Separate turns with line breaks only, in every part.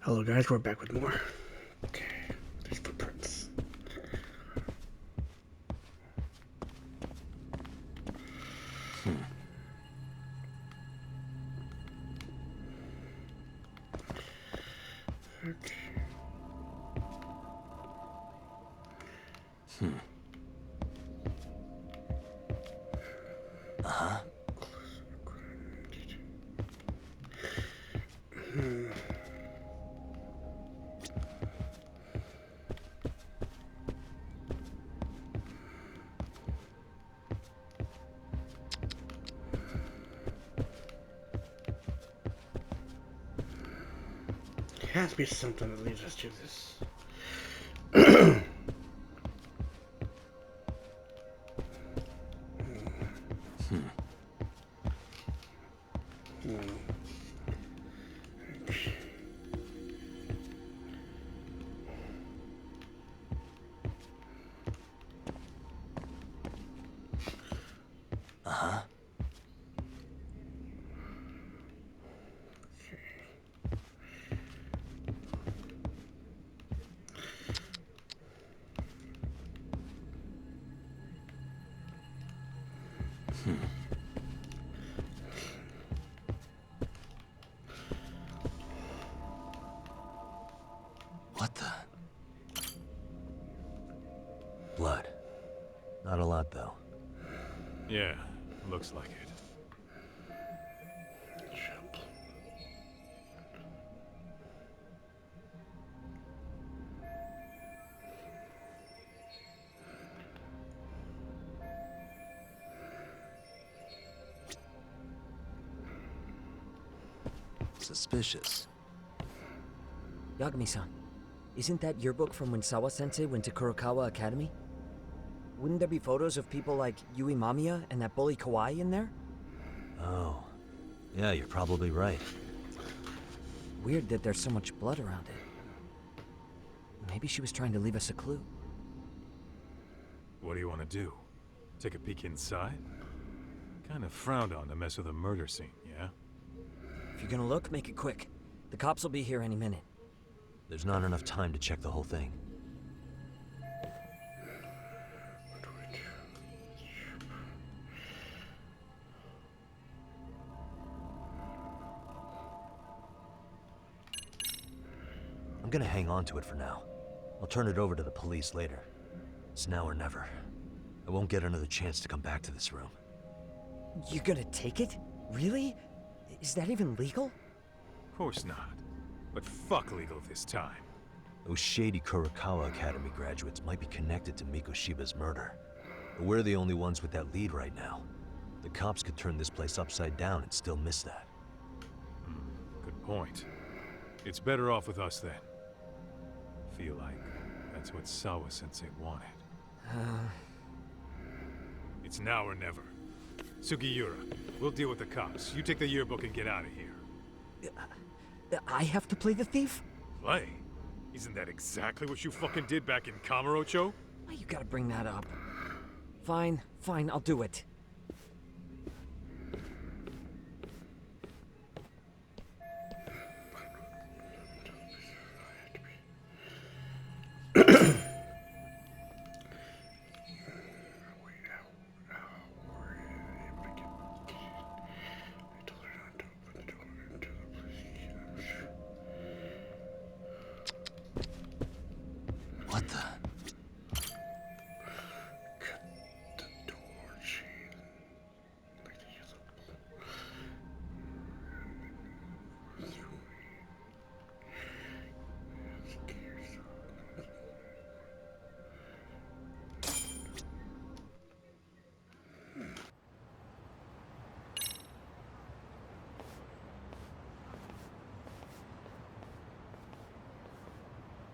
Hello guys, we're back with more. Okay, there's footprints. Okay.
Uh-huh.
There has to be something that leads us to this.
Uh-huh. What the? Blood. Not a lot, though.
Yeah, looks like it.
Suspicious.
Yagami-san, isn't that yearbook from when Sawa-sensei went to Kurokawa Academy? Wouldn't there be photos of people like Yui Mamiya and that bully Kawai in there?
Oh. Yeah, you're probably right.
Weird that there's so much blood around it. Maybe she was trying to leave us a clue.
What do you want to do? Take a peek inside? Kind of frowned on to mess with a murder scene, yeah?
If you're gonna look, make it quick. The cops will be here any minute.
There's not enough time to check the whole thing. I'm gonna hang on to it for now. I'll turn it over to the police later. It's now or never. I won't get another chance to come back to this room.
You're gonna take it? Really? Is that even legal?
Of course not. But fuck legal this time.
Those shady Kurokawa Academy graduates might be connected to Mikoshiba's murder. But we're the only ones with that lead right now. The cops could turn this place upside down and still miss that.
Good point. It's better off with us then. Feel like that's what Sawa-sensei wanted. It's now or never. Sugiura, we'll deal with the cops. You take the yearbook and get out of here.
I have to play the thief?
Play? Isn't that exactly what you fucking did back in Kamurocho?
Why you gotta bring that up? Fine, I'll do it.
What the?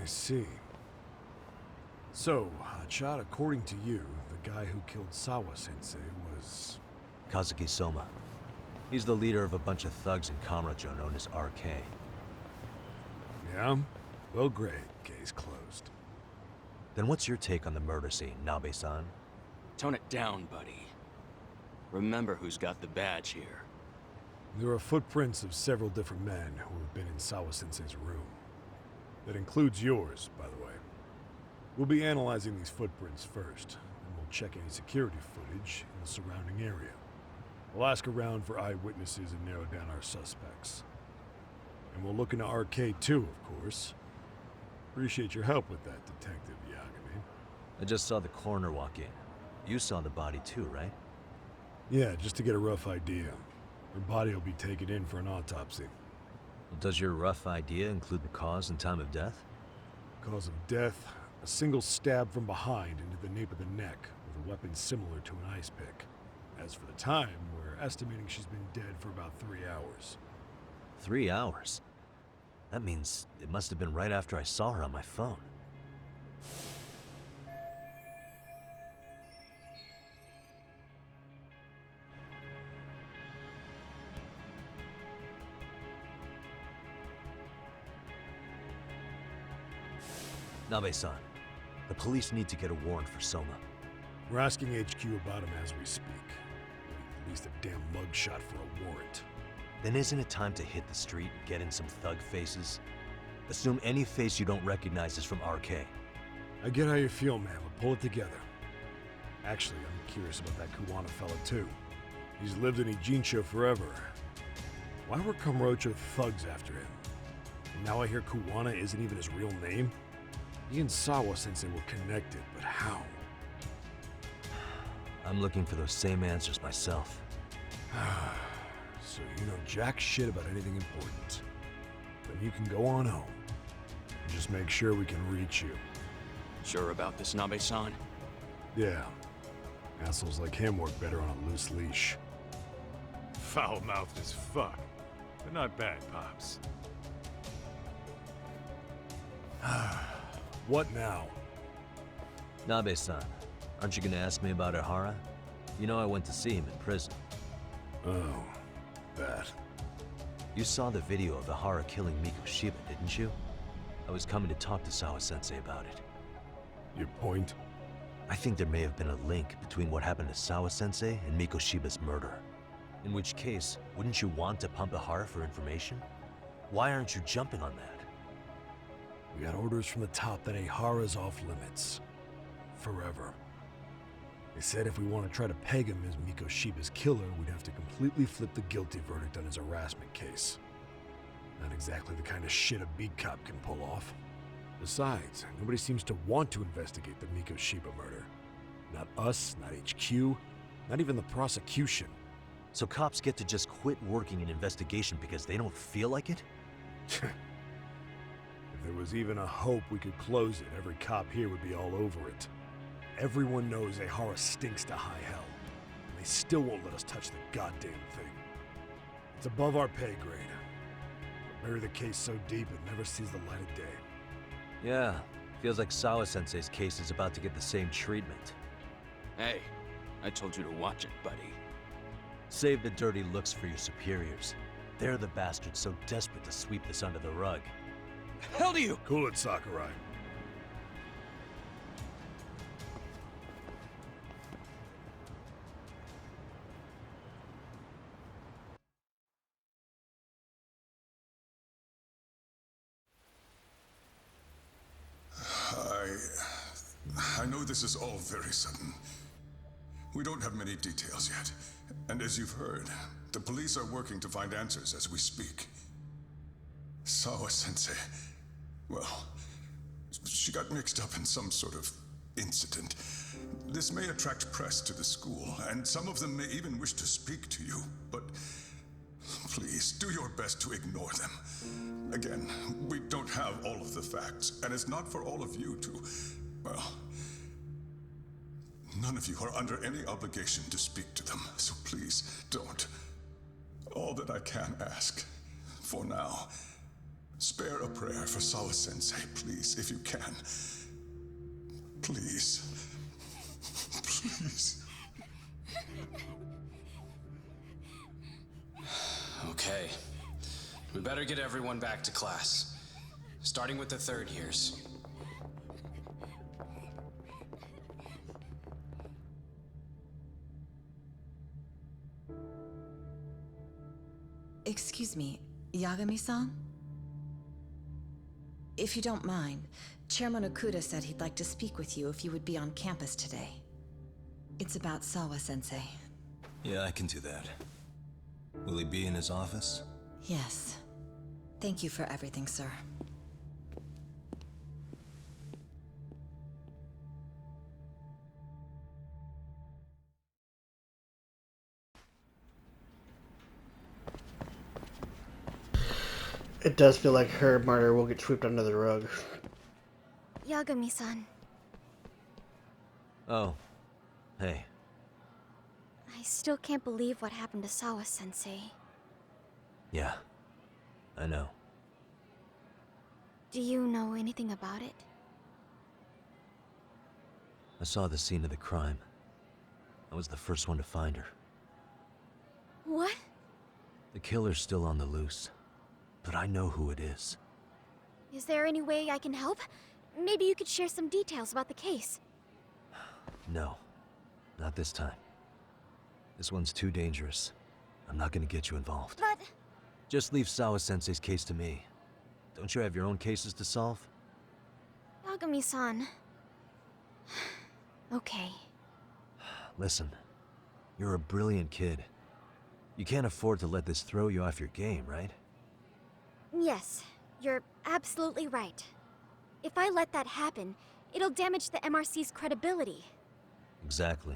I see. So, Hotshot, according to you, the guy who killed Sawa-sensei was...
Kazuki Soma. He's the leader of a bunch of thugs in Kamurocho known as RK.
Yeah? Well, great. Case closed.
Then what's your take on the murder scene, Nabe-san?
Tone it down, buddy. Remember who's got the badge here.
There are footprints of several different men who have been in Sawa-sensei's room. That includes yours, by the way. We'll be analyzing these footprints first, and we'll check any security footage in the surrounding area. We'll ask around for eyewitnesses and narrow down our suspects. And we'll look into Arcade too, of course. Appreciate your help with that, Detective Yagami.
I just saw the coroner walk in. You saw the body too, right?
Yeah, just to get a rough idea. Her body will be taken in for an autopsy.
Does your rough idea include the cause and time of death?
Cause of death, a single stab from behind into the nape of the neck with a weapon similar to an ice pick. As for the time, we're estimating she's been dead for about 3 hours.
3 hours? That means it must have been right after I saw her on my phone. Nabe-san, the police need to get a warrant for Soma.
We're asking HQ about him as we speak. We need at least a damn mugshot for a warrant.
Then isn't it time to hit the street and get in some thug faces? Assume any face you don't recognize is from RK.
I get how you feel, man, but pull it together. Actually, I'm curious about that Kuwana fella, too. He's lived in Ijincho forever. Why were Kamurocho thugs after him? And now I hear Kuwana isn't even his real name? He and Sawa-sensei were connected, but how?
I'm looking for those same answers myself.
So you know jack shit about anything important. Then you can go on home. And just make sure we can reach you.
Sure about this, Nabe-san?
Yeah. Assholes like him work better on a loose leash.
Foul-mouthed as fuck. But not bad, Pops.
What now?
Nabe-san, aren't you gonna ask me about Ihara? You know I went to see him in prison.
Oh, that.
You saw the video of Ihara killing Miko Shiba, didn't you? I was coming to talk to Sawa-sensei about it.
Your point?
I think there may have been a link between what happened to Sawa-sensei and Miko Shiba's murder. In which case, wouldn't you want to pump Ihara for information? Why aren't you jumping on that?
We got orders from the top that Ihara's off limits. Forever. They said if we want to try to peg him as Miko Shiba's killer, we'd have to completely flip the guilty verdict on his harassment case. Not exactly the kind of shit a beat cop can pull off. Besides, nobody seems to want to investigate the Miko Shiba murder. Not us, not HQ, not even the prosecution.
So cops get to just quit working an investigation because they don't feel like it?
If there was even a hope we could close it, every cop here would be all over it. Everyone knows Ihara stinks to high hell, and they still won't let us touch the goddamn thing. It's above our pay grade. But bury the case so deep it never sees the light of day.
Yeah, feels like Sawa-sensei's case is about to get the same treatment.
Hey, I told you to watch it, buddy.
Save the dirty looks for your superiors. They're the bastards so desperate to sweep this under the rug.
Hell do you?
Cool it, Sakurai.
I know this is all very sudden. We don't have many details yet. And as you've heard, the police are working to find answers as we speak. Sawa-sensei, well, she got mixed up in some sort of incident. This may attract press to the school, and some of them may even wish to speak to you, but please, do your best to ignore them. Again, we don't have all of the facts, and it's not for all of you to, well, none of you are under any obligation to speak to them, so please, don't. All that I can ask, for now, spare a prayer for Sawa-sensei, please, if you can. Please. Please.
Okay. We better get everyone back to class. Starting with the third years.
Excuse me, Yagami-san? if you don't mind, Chairman Okuda said he'd like to speak with you if you would be on campus today. It's about Sawa-sensei.
Yeah, I can do that. Will he be in his office?
Yes. Thank you for everything, sir.
It does feel like her murder will get swept under the rug.
Yagami-san,
Oh. Hey.
I still can't believe what happened to Sawa-sensei.
Yeah. I know.
Do you know anything about it?
I saw the scene of the crime. I was the first one to find her.
What?
The killer's still on the loose. But I know who it is.
Is there any way I can help? Maybe you could share some details about the case.
No. Not this time. This one's too dangerous. I'm not gonna get you involved.
But...
Just leave Sawa-sensei's case to me. Don't you have your own cases to solve?
Yagami-san... Okay.
Listen. You're a brilliant kid. You can't afford to let this throw you off your game, right?
Yes, you're absolutely right. If I let that happen, it'll damage the MRC's credibility.
Exactly.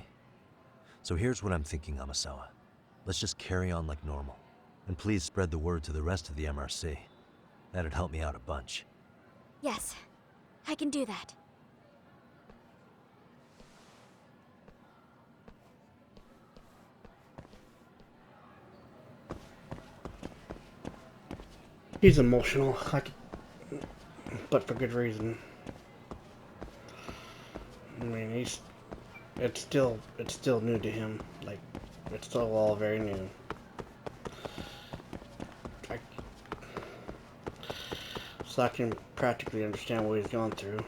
So here's what I'm thinking, Amasawa. Let's just carry on like normal. And please spread the word to the rest of the MRC. That'd help me out a bunch.
Yes, I can do that.
He's emotional, but for good reason. I mean, it's still new to him. Like, it's still all very new. So I can practically understand what he's gone through.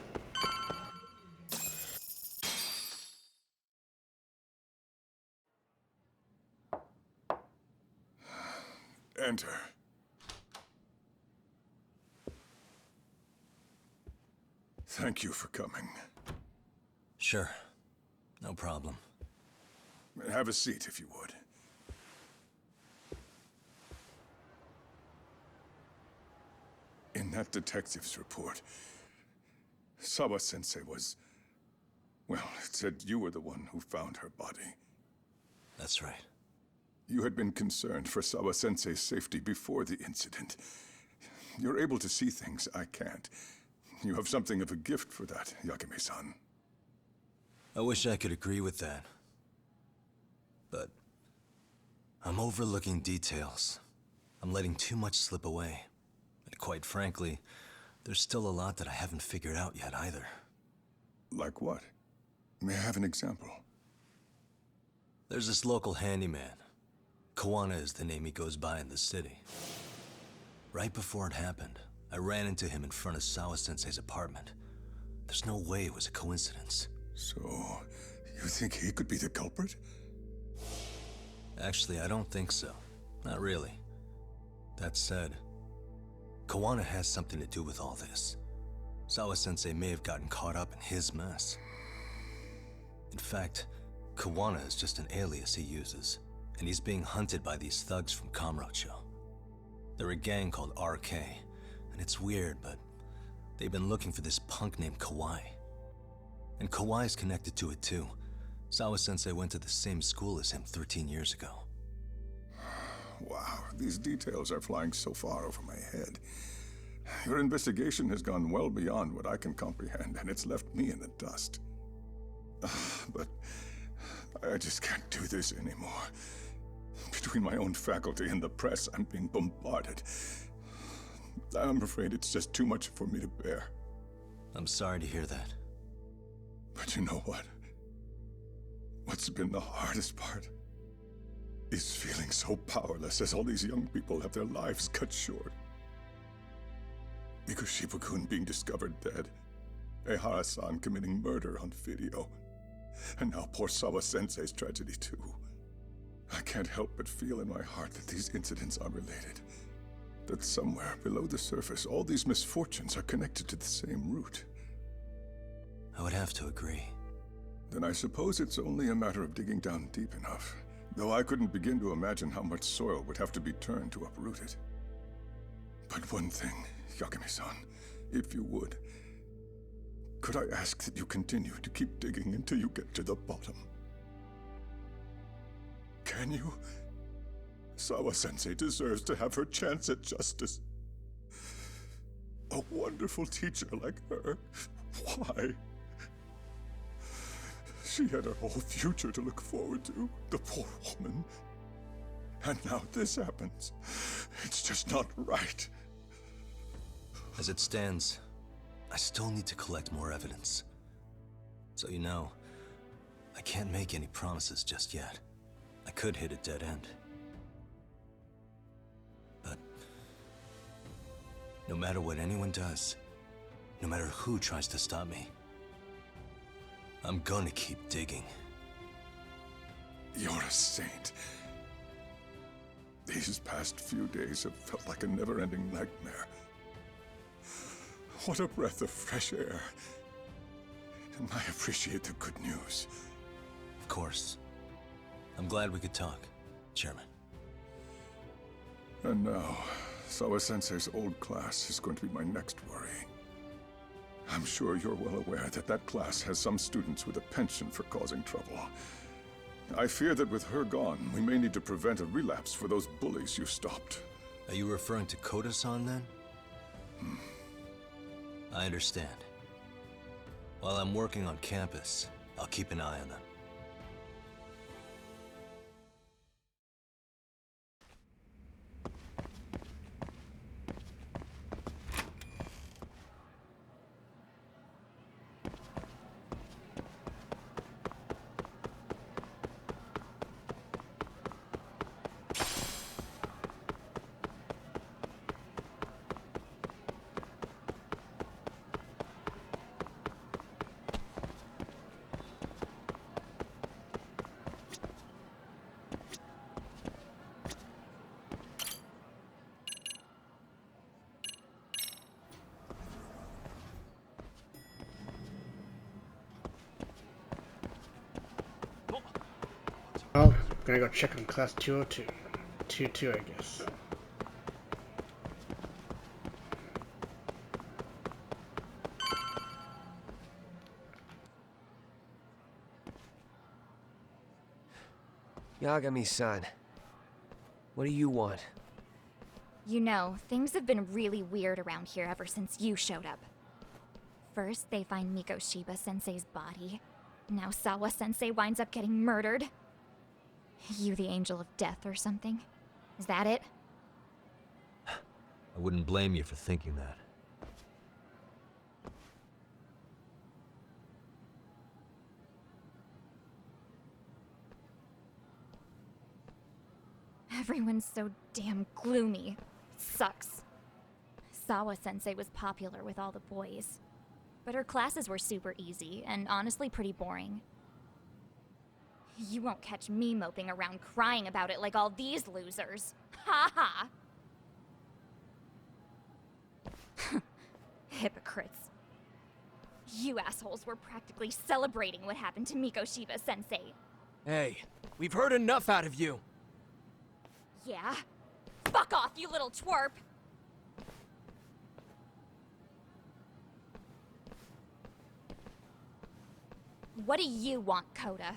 Enter. Thank you for coming.
Sure. No problem.
Have a seat, if you would. In that detective's report, Sawa-sensei was... Well, it said you were the one who found her body.
That's right.
You had been concerned for Sawa-sensei's safety before the incident. You're able to see things I can't. You have something of a gift for that, Yagami-san.
I wish I could agree with that. But... I'm overlooking details. I'm letting too much slip away. And quite frankly, there's still a lot that I haven't figured out yet either.
Like what? May I have an example?
There's this local handyman. Kawana is the name he goes by in the city. Right before it happened, I ran into him in front of Sawa-sensei's apartment. There's no way it was a coincidence.
So, you think he could be the culprit?
Actually, I don't think so. Not really. That said, Kawana has something to do with all this. Sawa-sensei may have gotten caught up in his mess. In fact, Kawana is just an alias he uses, and he's being hunted by these thugs from Kamurocho. They're a gang called RK, and it's weird, but they've been looking for this punk named Kawai. And Kawai's connected to it too. Sawa-sensei went to the same school as him 13 years ago.
Wow, these details are flying so far over my head. Your investigation has gone well beyond what I can comprehend, and it's left me in the dust. But I just can't do this anymore. Between my own faculty and the press, I'm being bombarded. I'm afraid it's just too much for me to bear.
I'm sorry to hear that.
But you know what? What's been the hardest part is feeling so powerless as all these young people have their lives cut short. Mikoshiba-kun being discovered dead, Ehara-san committing murder on video, and now poor Sawa-sensei's tragedy too. I can't help but feel in my heart that these incidents are related. that somewhere below the surface, all these misfortunes are connected to the same root.
I would have to agree.
Then I suppose it's only a matter of digging down deep enough. Though I couldn't begin to imagine how much soil would have to be turned to uproot it. But one thing, Yagami-san, if you would, could I ask that you continue to keep digging until you get to the bottom? Can you? Sawa-sensei deserves to have her chance at justice. A wonderful teacher like her. Why? She had her whole future to look forward to, the poor woman. And now this happens. It's just not right.
As it stands, I still need to collect more evidence. So you know, I can't make any promises just yet. I could hit a dead end. But no matter what anyone does, no matter who tries to stop me, I'm gonna keep digging.
You're a saint. These past few days have felt like a never-ending nightmare. What a breath of fresh air. And I appreciate the good news.
Of course. I'm glad we could talk, Chairman.
And now, Sawa-sensei's old class is going to be my next worry. I'm sure you're well aware that that class has some students with a penchant for causing trouble. I fear that with her gone, we may need to prevent a relapse for those bullies you stopped.
Are you referring to Koda-san then? I understand. While I'm working on campus, I'll keep an eye on them.
Well, gonna go check on class 202. 2-2, I guess.
Yagami-san, what do you want?
You know, things have been really weird around here ever since you showed up. First, they find Miko Shiba-sensei's body. Now Sawa-sensei winds up getting murdered. You the angel of death or something? Is that it?
I wouldn't blame you for thinking that.
Everyone's so damn gloomy. It sucks. Sawa-sensei was popular with all the boys. But her classes were super easy, and honestly pretty boring. You won't catch me moping around crying about it like all these losers. Ha ha! Hypocrites. You assholes were practically celebrating what happened to Miko Shiba-sensei.
Hey, we've heard enough out of you.
Yeah? Fuck off, you little twerp! What do you want, Koda?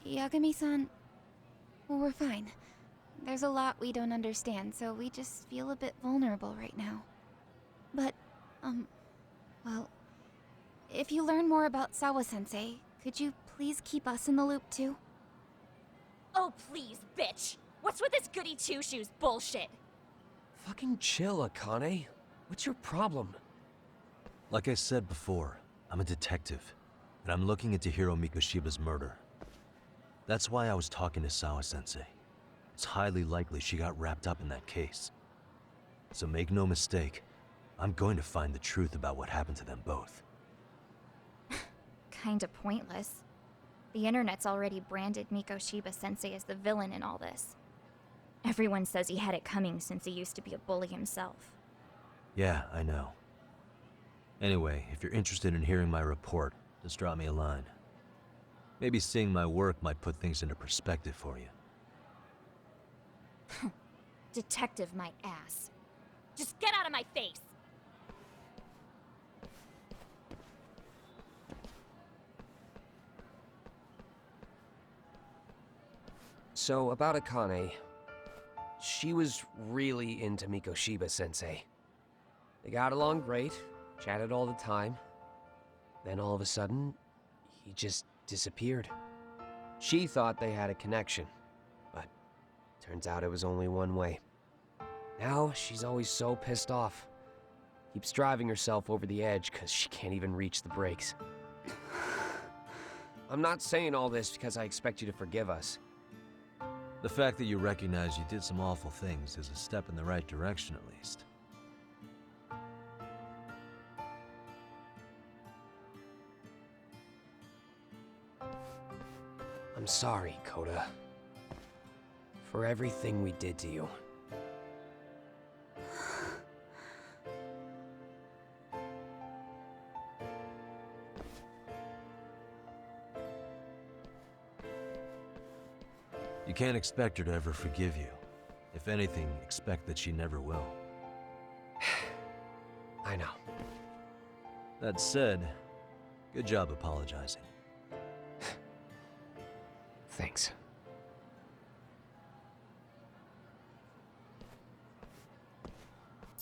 Yagami-san, we're fine. There's a lot we don't understand, so we just feel a bit vulnerable right now. But, well, if you learn more about Sawa-sensei, could you please keep us in the loop too?
Oh please, bitch! What's with this goody two-shoes bullshit?
Fucking chill, Akane. What's your problem?
Like I said before, I'm a detective, and I'm looking into Hiro Mikoshiba's murder. That's why I was talking to Sawa-sensei. It's highly likely she got wrapped up in that case. So make no mistake, I'm going to find the truth about what happened to them both.
Kinda pointless. The internet's already branded Mikoshiba Sensei as the villain in all this. Everyone says he had it coming since he used to be a bully himself.
Yeah, I know. Anyway, if you're interested in hearing my report, just drop me a line. Maybe seeing my work might put things into perspective for you.
Detective my ass. Just get out of my face!
So, about Akane. She was really into Mikoshiba Sensei. They got along great, chatted all the time. Then all of a sudden, he just disappeared. She thought they had a connection, but turns out it was only one way. Now she's always so pissed off. Keeps driving herself over the edge because she can't even reach the brakes. I'm not saying all this because I expect you to forgive us.
The fact that you recognize you did some awful things is a step in the right direction, at least.
I'm sorry, Koda. For everything we did to you.
You can't expect her to ever forgive you. If anything, expect that she never will.
I know.
That said, good job apologizing.
Thanks.